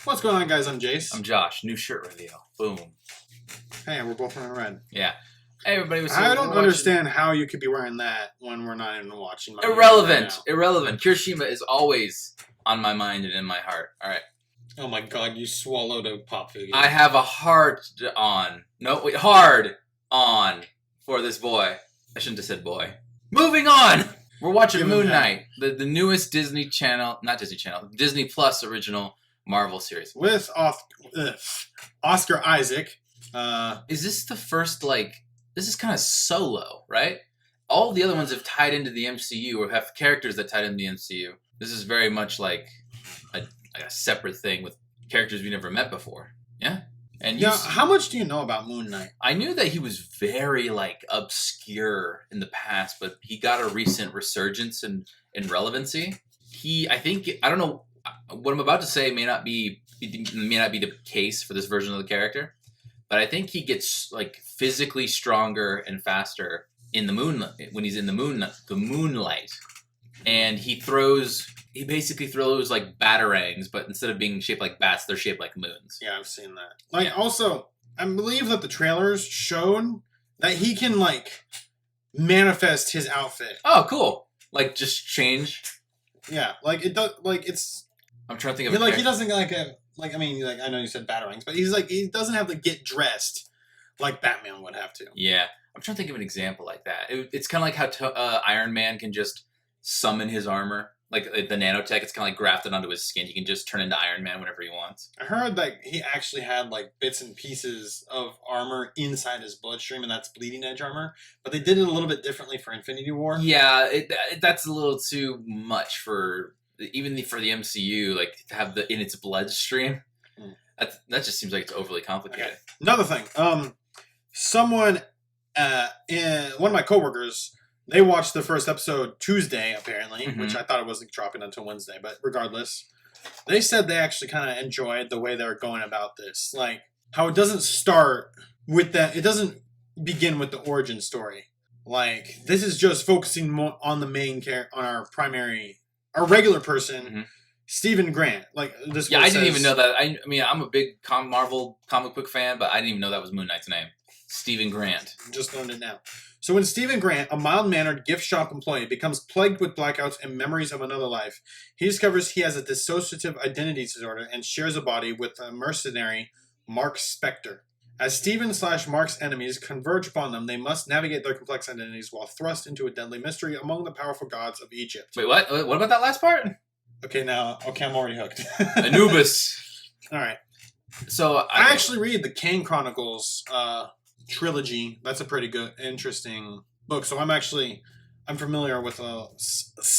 What's going on, guys? I'm Jace. I'm Josh. New shirt reveal. Boom. Hey, we're both wearing red. Yeah. Hey, everybody. I don't understand how you could be wearing that when we're not even watching. Irrelevant. Irrelevant. Kirishima is always on my mind and in my heart. All right. Oh my god, you swallowed a pop figure. I have a heart on. No, wait. Hard on for this boy. I shouldn't have said boy. Moving on. We're watching Moon Knight, the newest Disney Channel, not Disney Channel, Disney Plus original Marvel series. With Oscar Isaac. Is this the first, this is kind of solo, right? All the other ones have tied into the MCU or have characters that tied into the MCU. This is very much like a separate thing with characters we never met before. Yeah? And how much do you know about Moon Knight? I knew that he was very, obscure in the past, but he got a recent resurgence in relevancy. I don't know, what I'm about to say may not be the case for this version of the character, but I think he gets, physically stronger and faster in the when he's in the moonlight. And he basically throws batarangs, but instead of being shaped like bats, they're shaped like moons. Yeah, I've seen that. Also, I believe that the trailers showed that he can manifest his outfit. Oh, cool! Just change. Yeah, it does. It's. I'm trying to think of. He doesn't I know you said batarangs, but he doesn't have to get dressed like Batman would have to. Yeah, I'm trying to think of an example like that. It's kind of like how Iron Man can just summon his armor, the nanotech. It's kind of grafted onto his skin. He can just turn into Iron Man whenever he wants. I heard that he actually had bits and pieces of armor inside his bloodstream, and that's bleeding edge armor. But they did it a little bit differently for Infinity War. Yeah, that's a little too much for the MCU. To have in its bloodstream. That just seems like it's overly complicated. Okay. Another thing, someone, one of my coworkers. They watched the first episode Tuesday, apparently, which I thought it wasn't dropping until Wednesday. But regardless, they said they actually kind of enjoyed the way they were going about this. How it doesn't start with that. It doesn't begin with the origin story. This is just focusing more on the main character, on our regular person, Stephen Grant. I didn't even know that. I mean, I'm a big Marvel comic book fan, but I didn't even know that was Moon Knight's name. Stephen Grant. Just learned it now. So when Stephen Grant, a mild-mannered gift shop employee, becomes plagued with blackouts and memories of another life, he discovers he has a dissociative identity disorder and shares a body with a mercenary, Mark Spector. As Stephen/Mark's enemies converge upon them, they must navigate their complex identities while thrust into a deadly mystery among the powerful gods of Egypt. Wait, what? What about that last part? Okay, I'm already hooked. Anubis. All right. So I actually read the Kane Chronicles trilogy. That's a pretty good, interesting book. So I'm familiar with a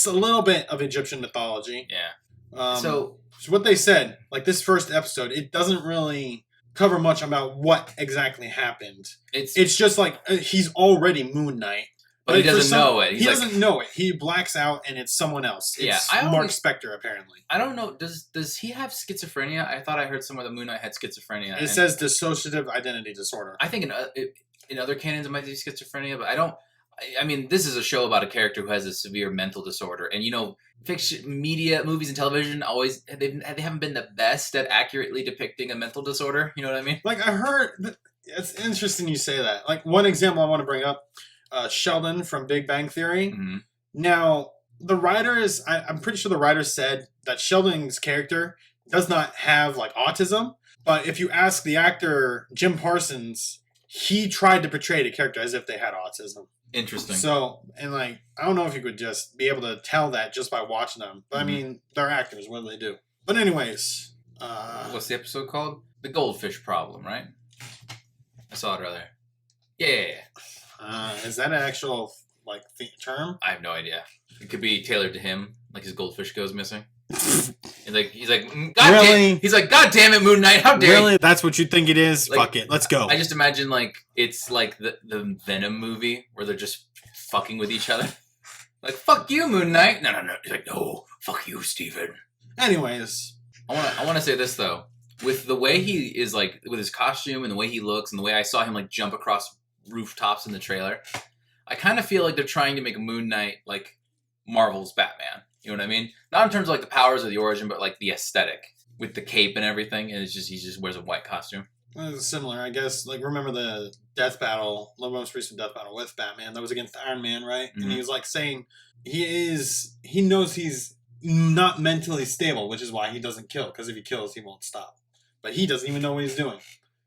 little bit of Egyptian mythology. Yeah. So what they said, this first episode, it doesn't really cover much about what exactly happened. It's just he's already Moon Knight. But he doesn't know it. He doesn't know it. He blacks out, and it's someone else. It's Mark Spector, apparently. I don't know. Does he have schizophrenia? I thought I heard somewhere that Moon Knight had schizophrenia. It says dissociative identity disorder. I think in other canons it might be schizophrenia, but I don't. I mean, this is a show about a character who has a severe mental disorder, and fiction, media, movies, and television they haven't been the best at accurately depicting a mental disorder. You know what I mean? I heard. It's interesting you say that. One example I want to bring up. Sheldon from Big Bang Theory. Mm-hmm. Now, the writers, I'm pretty sure the writers said that Sheldon's character does not have autism, but if you ask the actor Jim Parsons, he tried to portray the character as if they had autism. Interesting. So, and I don't know if you could just be able to tell that just by watching them, but I mean, they're actors. What do they do? But anyways, what's the episode called? The Goldfish Problem, right? I saw it earlier. Yeah. Is that an actual term? I have no idea. It could be tailored to him, his goldfish goes missing. he's like, God damn it, Moon Knight, how dare you? Really? That's what you think it is? Fuck it, let's go. I just imagine it's the Venom movie where they're just fucking with each other. Fuck you, Moon Knight. No. He's like, no, fuck you, Steven. Anyways, I want to say this though, with the way he is with his costume and the way he looks and the way I saw him jump across rooftops in the trailer, I kind of feel like they're trying to make Moon Knight Marvel's Batman. You know what I mean? Not in terms of the powers or the origin, but the aesthetic. with the cape and everything, and he just wears a white costume. Well, it's similar, I guess. Like, remember the the most recent death battle with Batman? That was against Iron Man, right? Mm-hmm. And he was like saying he knows he's not mentally stable, which is why he doesn't kill. Because if he kills, he won't stop. But he doesn't even know what he's doing.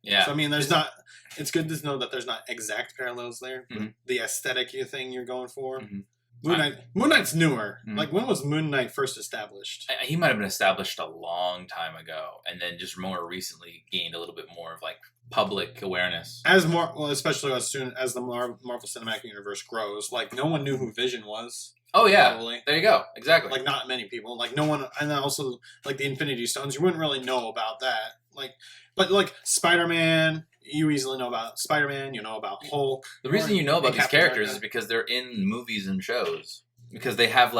Yeah. So I mean, it's good to know that there's not exact parallels there. Mm-hmm. The aesthetic thing you're going for. Mm-hmm. Moon Knight's newer. Mm-hmm. Like, when was Moon Knight first established? He might have been established a long time ago, and then just more recently gained a little bit more of like public awareness. Especially as soon as the Marvel Cinematic Universe grows. Like, no one knew who Vision was. Oh yeah, probably. There you go. Exactly. Like, not many people. Like, no one, and then also like the Infinity Stones, you wouldn't really know about that. But like Spider-Man, you easily know about Spider-Man. You know about Hulk. The reason you know about these characters America is because they're in movies and shows. Because they have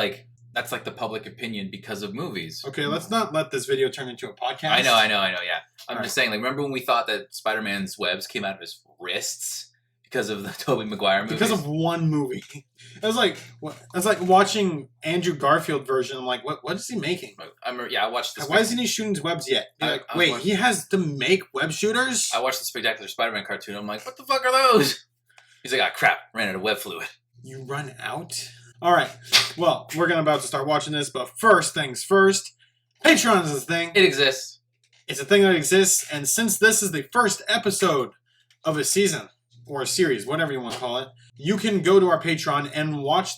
that's like the public opinion because of movies. Okay, let's not let this video turn into a podcast. I know. Yeah, I'm just saying. Like, remember when we thought that Spider-Man's webs came out of his wrists because of the Tobey Maguire movie? Because of one movie. It was like watching Andrew Garfield version. I'm like, what is he making? I watched this. Why isn't he shooting his webs yet? Wait, he has to make web shooters? I watched the Spectacular Spider-Man cartoon. I'm like, what the fuck are those? He's like, ah, crap, ran out of web fluid. You run out? All right. Well, we're about to start watching this, but first things first, Patreon is a thing. It exists. It's a thing that exists, and since this is the first episode of a season, or a series, whatever you want to call it, you can go to our Patreon and watch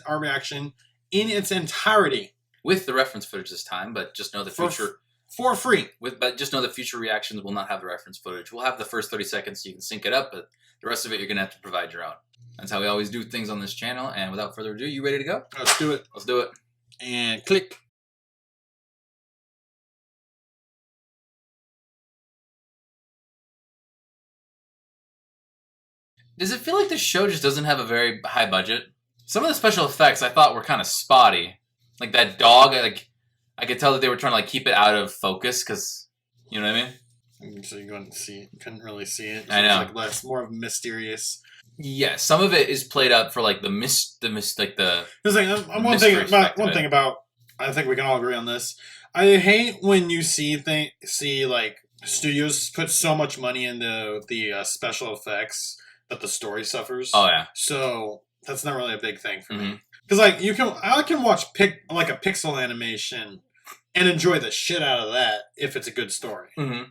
our reaction in its entirety. With the reference footage this time, but just know the future... For free. But just know the future reactions will not have the reference footage. We'll have the first 30 seconds so you can sync it up, but the rest of it you're going to have to provide your own. That's how we always do things on this channel, and without further ado, you ready to go? Let's do it. Let's do it. And click. Does it feel like this show just doesn't have a very high budget? Some of the special effects I thought were kind of spotty. Like that dog, I could tell that they were trying to keep it out of focus because, you know what I mean? So you couldn't really see it. I know. It's like more of mysterious. Yeah, some of it is played up for like the one thing about I think we can all agree on this. I hate when you see like studios put so much money into the special effects that the story suffers. Oh yeah. So that's not really a big thing for me. Because like I can watch like a pixel animation and enjoy the shit out of that if it's a good story. Mm-hmm.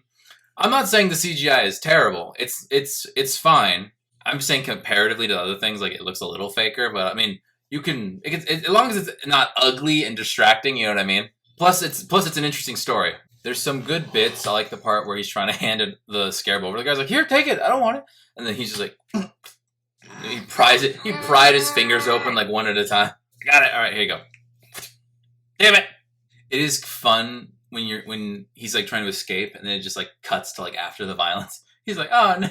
I'm not saying the CGI is terrible. It's fine. I'm just saying comparatively to other things, like it looks a little faker. But I mean, as long as it's not ugly and distracting, you know what I mean. Plus it's an interesting story. There's some good bits. I like the part where he's trying to hand the scarab over. The guy's like, "Here, take it. I don't want it." And then he's just like, he pries it. He pried his fingers open like one at a time. Got it. All right, here you go. Damn it! It is fun when he's like trying to escape, and then it just like cuts to like after the violence. He's like, "Oh no!"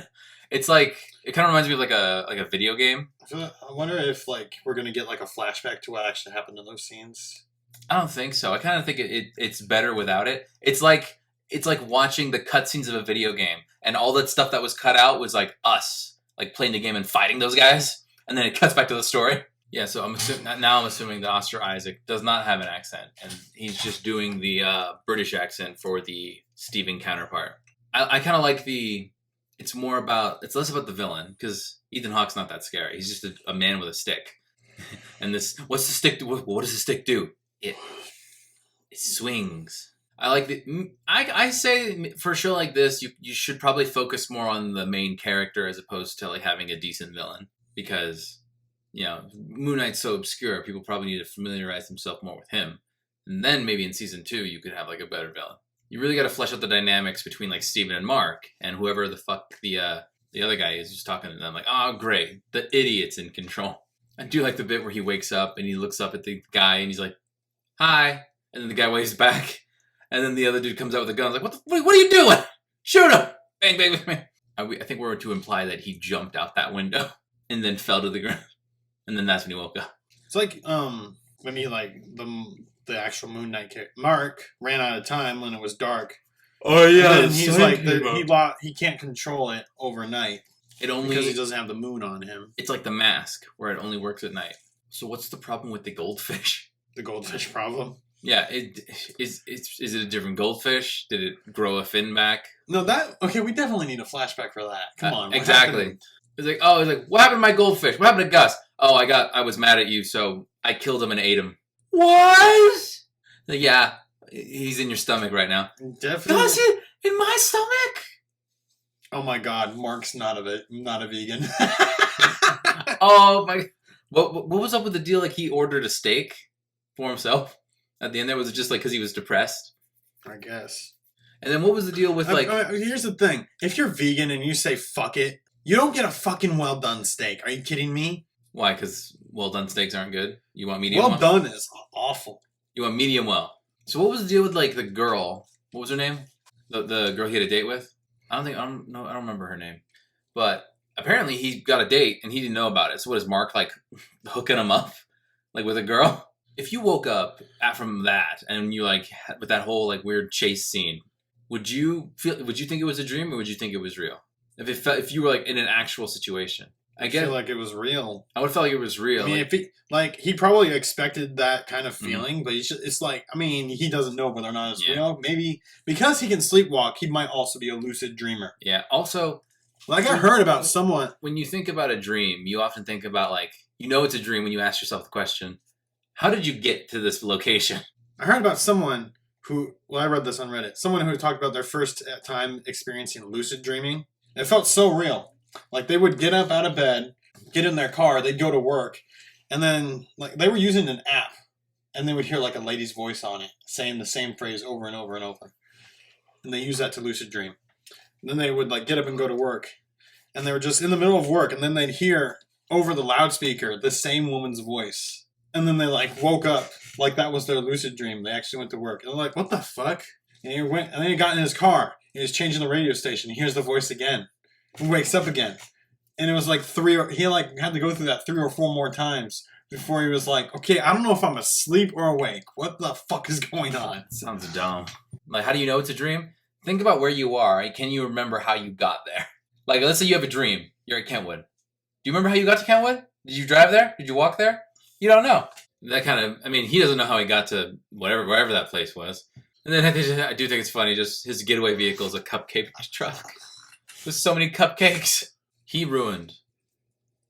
It's like it kind of reminds me of like a video game. I wonder if like we're gonna get like a flashback to what actually happened in those scenes. I don't think so. I kind of think it's better without it. It's like watching the cutscenes of a video game, and all that stuff that was cut out was like us, like playing the game and fighting those guys, and then it cuts back to the story. Yeah, so I'm assuming that Oscar Isaac does not have an accent, and he's just doing the British accent for the Steven counterpart. I kind of like it's less about the villain, because Ethan Hawke's not that scary. He's just a man with a stick. And what's the stick do? What does the stick do? It swings. I like I say for a show like this, you should probably focus more on the main character as opposed to like having a decent villain, because you know Moon Knight's so obscure. People probably need to familiarize themselves more with him, and then maybe in season 2 you could have like a better villain. You really got to flesh out the dynamics between like Steven and Mark, and whoever the fuck the other guy is who's talking to them. Like, oh great, the idiot's in control. I do like the bit where he wakes up and he looks up at the guy and he's like, "Hi," and then the guy waves back, and then the other dude comes out with a gun. Like, what are you doing? Shoot him! Bang, bang, bang. I think we were to imply that he jumped out that window and then fell to the ground, and then that's when he woke up. It's like when he like the actual Moon Knight Mark ran out of time when it was dark. Oh yeah, and he's like he can't control it overnight. Because he doesn't have the moon on him. It's like the mask, where it only works at night. So what's the problem with the goldfish? The goldfish problem? Yeah, is it a different goldfish? Did it grow a fin back? No, okay. We definitely need a flashback for that. Come on, what exactly. happened? It's like, what happened to my goldfish? What happened to Gus? Oh, I was mad at you, so I killed him and ate him. What? Like, yeah, he's in your stomach right now. Definitely. Gus is in my stomach. Oh my God, Mark's not a vegan. Oh my! What was up with the deal? Like he ordered a steak for himself at the end. There was it just like because he was depressed. I guess. And then what was the deal with like? Here's the thing: if you're vegan and you say "fuck it," you don't get a fucking well done steak. Are you kidding me? Why? Because well done steaks aren't good. You want medium well done is awful. You want medium well. So what was the deal with like the girl? What was her name? The girl he had a date with? I don't remember her name. But apparently he got a date and he didn't know about it. So what is Mark like hooking him up like with a girl? If you woke up from that and you like with that whole like weird chase scene, would you think it was a dream or would you think it was real? If you were like in an actual situation. I feel like it was real. I would feel like it was real. I mean, he probably expected that kind of feeling, but it's like, I mean, he doesn't know whether or not it's real. Maybe because he can sleepwalk, he might also be a lucid dreamer. Yeah. Also, like I heard about someone. When you think about a dream, you often think about like, it's a dream when you ask yourself the question, how did you get to this location? I heard about someone I read this on Reddit. Someone who talked about their first time experiencing lucid dreaming. It felt so real. Like they would get up out of bed, get in their car, they'd go to work, and then like they were using an app, and they would hear like a lady's voice on it saying the same phrase over and over and over, and they use that to lucid dream. And then they would like get up and go to work, and they were just in the middle of work, and then they'd hear over the loudspeaker the same woman's voice, and then they like woke up like that was their lucid dream. They actually went to work, and they're like, "What the fuck?" And then he got in his car. He was changing the radio station. He hears the voice again. He wakes up again, and it was like he had to go through that 3 or 4 more times before he was like, okay, I don't know if I'm asleep or awake. What the fuck is going on? Sounds dumb. Like, how do you know it's a dream? Think about where you are. Can you remember how you got there? Like, let's say you have a dream. You're at Kentwood. Do you remember how you got to Kentwood? Did you drive there? Did you walk there? You don't know. That kind of, I mean, he doesn't know how he got to wherever that place was. And then I do think it's funny, just his getaway vehicle is a cupcake truck. With so many cupcakes. He ruined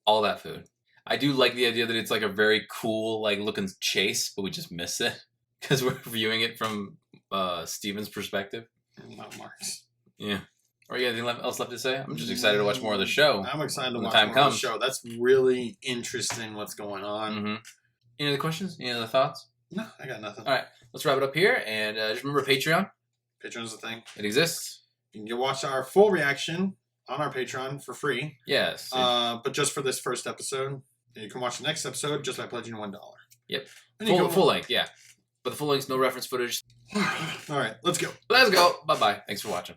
all that food. I do like the idea that it's like a very cool, like looking chase, but we just miss it because we're viewing it from Steven's perspective. Not Mark's. Yeah. Or you got anything else left to say? I'm just excited to watch more of the show. I'm excited to watch more of the show. That's really interesting what's going on. Mm-hmm. Any other questions? Any other thoughts? No, I got nothing. All right. Let's wrap it up here. And just remember Patreon. Patreon's the thing. It exists. You can watch our full reaction on our Patreon for free. Yes. But just for this first episode. You can watch the next episode just by pledging $1. Yep. Full length, yeah. But the full length's no reference footage. All right, let's go. Let's go. Bye-bye. Thanks for watching.